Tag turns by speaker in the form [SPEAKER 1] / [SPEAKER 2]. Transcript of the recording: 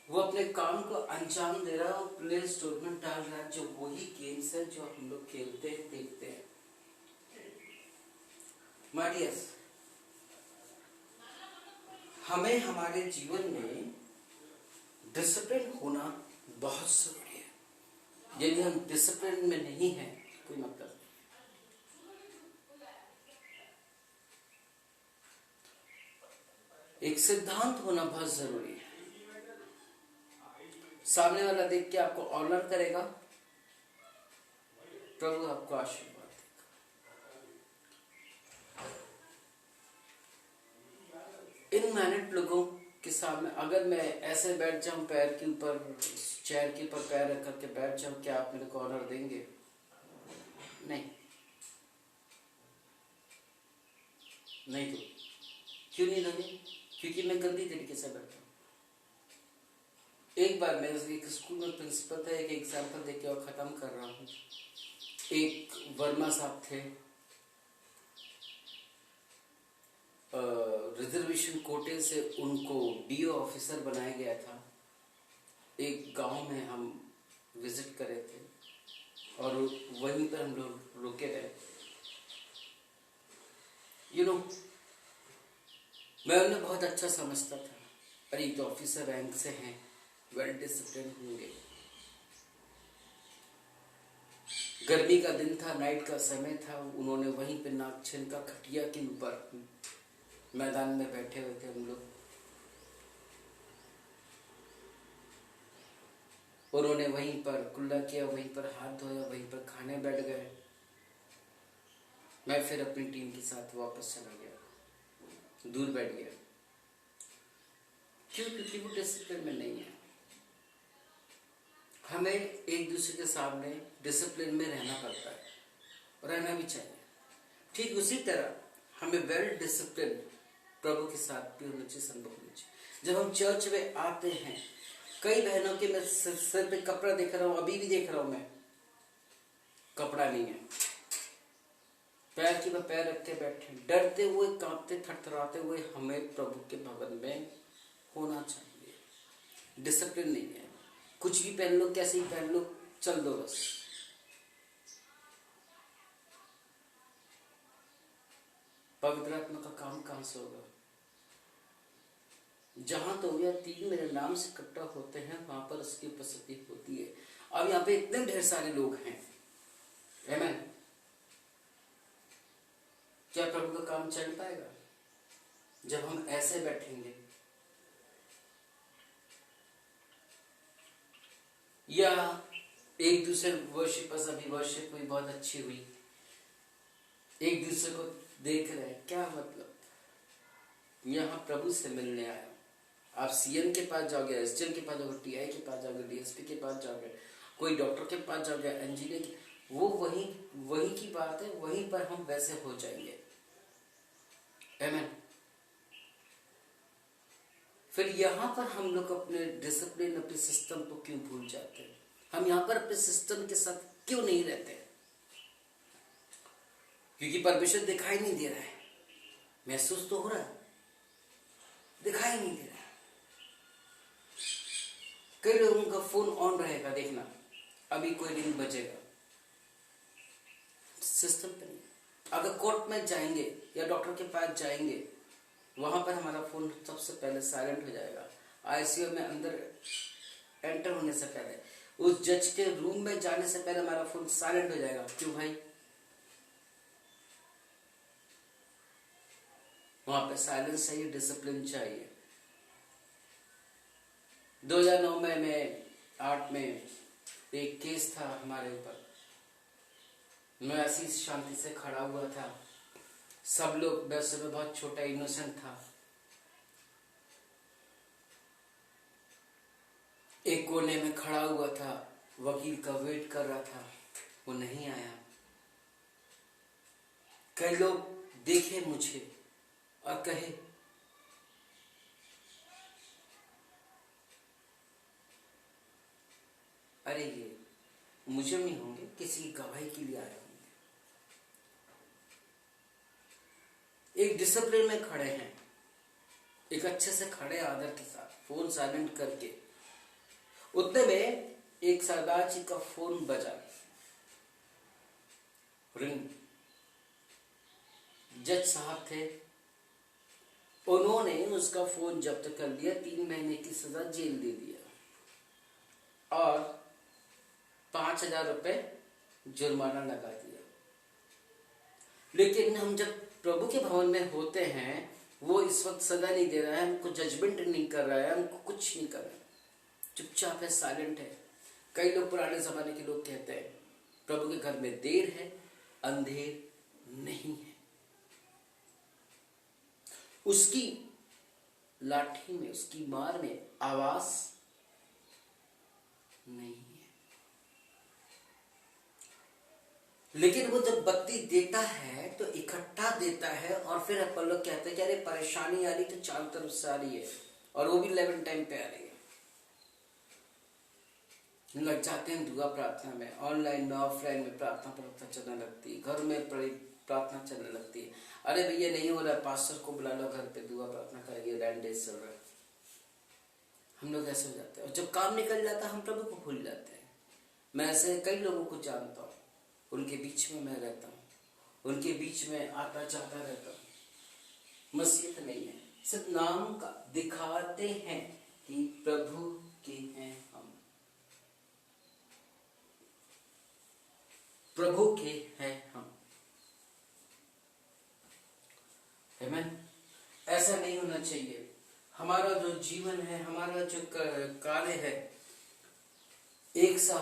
[SPEAKER 1] वो अपने काम को अंजाम दे रहा है और प्ले स्टोर में डाल रहा है, जो वही गेम्स है जो हम लोग खेलते हैं, देखते हैं। माय डियर्स, हमें हमारे जीवन में डिसिप्लिन होना बहुत जरूरी है। यदि हम डिसिप्लिन में नहीं हैं, कोई मतलब नहीं। एक सिद्धांत होना बहुत जरूरी है। सामने वाला देख के आपको ऑनर करेगा, प्रभु आपको आशीर्वाद देगा। इन मैनेट लोगों के सामने अगर मैं ऐसे बैठ जाऊं, पैर के ऊपर, चेयर के ऊपर पैर रख करके बैठ जाऊं, क्या आप मेरे को ऑनर देंगे? नहीं, नहीं। तो क्यों नहीं देंगे? क्योंकि मैं गंदी तरीके से बैठा हूं। एक बार मैं एक स्कूल में प्रिंसिपल था, एक एग्जाम्पल देके और खत्म कर रहा हूँ। एक वर्मा साहब थे, रिजर्वेशन कोटे से उनको डीओ ऑफिसर बनाया गया था। एक गांव में हम विजिट करे थे और वहीं पर हम लोग रुके रहे। मैं उन्हें बहुत अच्छा समझता था, अरे तो ऑफिसर रैंक से हैं, वेल डिसिप्लिन होंगे। गर्मी का दिन था, नाइट का समय था, उन्होंने वहीं पे नागछिन का खटिया के ऊपर मैदान में बैठे हुए थे हम लोग। उन्होंने वहीं पर कुल्ला किया, वहीं पर हाथ धोया, वहीं पर खाने बैठ गए। मैं फिर अपनी टीम के साथ वापस चला गया, दूर बैठ गया। क्यों? क्योंकि वो डिसिप्लिन में नहीं है। हमें एक दूसरे के सामने डिसिप्लिन में रहना पड़ता है, रहना भी चाहिए। ठीक उसी तरह हमें वेल डिसिप्लिन प्रभु के साथ भी होना चाहिए, संभव होना चाहिए। जब हम चर्च में आते हैं, कई बहनों के मैं सिर पे कपड़ा देख रहा हूं, अभी भी देख रहा हूं मैं, कपड़ा नहीं है, पैर की पैर रख के बैठे, डरते हुए, कांपते, थरथराते हुए। हमें प्रभु के भवन में होना चाहिए। डिसिप्लिन नहीं है, कुछ भी पहन लो, कैसे ही पहन लो, चल दो बस। पवित्र आत्मा का काम कहां से होगा? जहां तो या तीन मेरे नाम से इकट्ठा होते हैं, वहां पर उसकी उपस्थिति होती है। अब यहाँ पे इतने ढेर सारे लोग हैं, आमेन। क्या प्रभु का काम चल पाएगा जब हम ऐसे बैठेंगे? या एक दूसरे वर्शिपर्स, अभी वर्शिप हुई, बहुत अच्छी हुई, एक दूसरे को देख रहे हैं, क्या मतलब? यहाँ प्रभु से मिलने आया। आप सीएम के पास जाओगे, एसडीएम के पास जाओगे, टीआई के पास जाओगे, डीएसपी के पास जाओगे, कोई डॉक्टर के पास जाओगे, इंजीनियर, वो वही की बात है, वहीं पर हम वैसे हो जाएंगे। आमेन। फिर यहाँ पर हम लोग अपने डिसिप्लिन, अपने सिस्टम को क्यों भूल जाते हैं? हम यहाँ पर अपने सिस्टम के साथ क्यों नहीं रहते? क्योंकि परमेश्वर दिखाई नहीं दे रहा है। महसूस तो हो रहा है, दिखाई नहीं दे रहा है। कई लोगों का फोन ऑन रहेगा, देखना अभी कोई रिंग बजेगा, सिस्टम पे नहीं। अगर कोर्ट में जाएंगे या डॉक्टर के पास जाएंगे, वहां पर हमारा फोन सबसे पहले साइलेंट हो जाएगा। आईसीयू में अंदर एंटर होने से पहले, उस जज के रूम में जाने से पहले हमारा फोन साइलेंट हो जाएगा। क्यों भाई? वहां पे साइलेंस चाहिए, डिसिप्लिन चाहिए। 2009 में 8 में एक केस था हमारे ऊपर। मैं ऐसी शांति से खड़ा हुआ था, सब लोग, वैसे मैं बहुत छोटा इनोसेंट था, एक कोने में खड़ा हुआ था, वकील का वेट कर रहा था, वो नहीं आया। कई लोग देखे मुझे और कहे, अरे ये मुझे नहीं होंगे, किसी की गवाही के लिए आए होंगे। एक डिसिप्लिन में खड़े हैं, एक अच्छे से खड़े आदर के साथ, फोन साइलेंट करके, उतने में एक सरदार जी का फोन बजा, रिंग। जज साहब थे, उन्होंने उसका फोन जब्त कर लिया, 3 महीने की सजा जेल दे दिया और 5,000 रुपए जुर्माना लगा दिया। लेकिन हम जब प्रभु के भवन में होते हैं, वो इस वक्त सजा नहीं दे रहा है, हमको जजमेंट नहीं कर रहा है, हमको कुछ नहीं कर रहा है, चुपचाप है, साइलेंट है। कई लोग, पुराने जमाने के लोग कहते हैं, प्रभु के घर में देर है, अंधेर नहीं है। उसकी लाठी में, उसकी मार में आवाज नहीं है। लेकिन वो जब बत्ती देता है तो इकट्ठा देता है, और फिर अपन लोग कहते हैं कि अरे परेशानी आ रही तो चारों तरफ से आ रही है, और वो भी 11 टाइम पे आ रही है। लग जाते हैं दुआ प्रार्थना में, ऑनलाइन में ऑफलाइन में प्रार्थना चलने लगती है, घर में प्रार्थना चलने लगती है। अरे भैया नहीं हो रहा, पास्टर को बुला लो घर पे, दुआ प्रार्थना करेंगे, रैंडेज चल रहा है। हम लोग ऐसे हो जाते हैं, और जब काम निकल जाता है हम प्रभु को भूल जाते हैं। मैं ऐसे कई लोगों को जानता हूँ, उनके बीच में मैं रहता हूँ, उनके बीच में आता जाता रहता हूँ। मसीहत नहीं है, सिर्फ नाम का दिखाते हैं कि प्रभु के हैं हम, प्रभु के हैं हम। आमीन। ऐसा नहीं होना चाहिए। हमारा जो जीवन है, हमारा जो कार्य है, एक सा